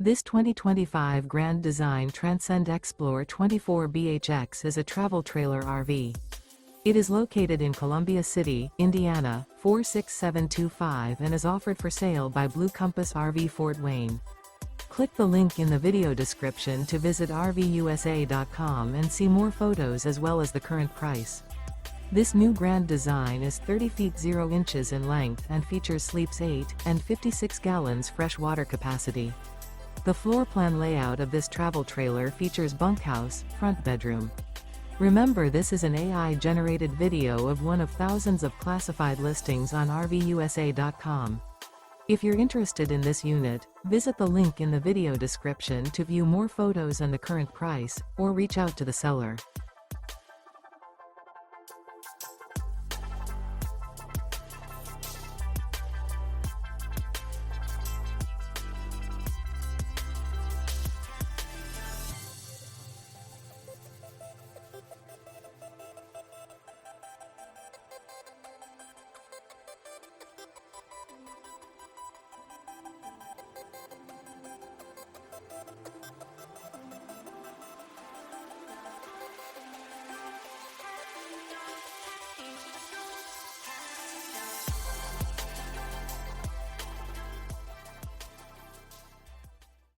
This 2025 Grand Design Transcend Xplor 24BHX is a travel trailer RV. It is located in Columbia City, Indiana, 46725 and is offered for sale by Blue Compass RV Fort Wayne. Click the link in the video description to visit RVUSA.com and see more photos as well as the current price. This new Grand Design is 30 feet 0 inches in length and features sleeps 8 and 56 gallons fresh water capacity. The floor plan layout of this travel trailer features bunkhouse, front bedroom. Remember, this is an AI-generated video of one of thousands of classified listings on RVUSA.com. If you're interested in this unit, visit the link in the video description to view more photos and the current price, or reach out to the seller.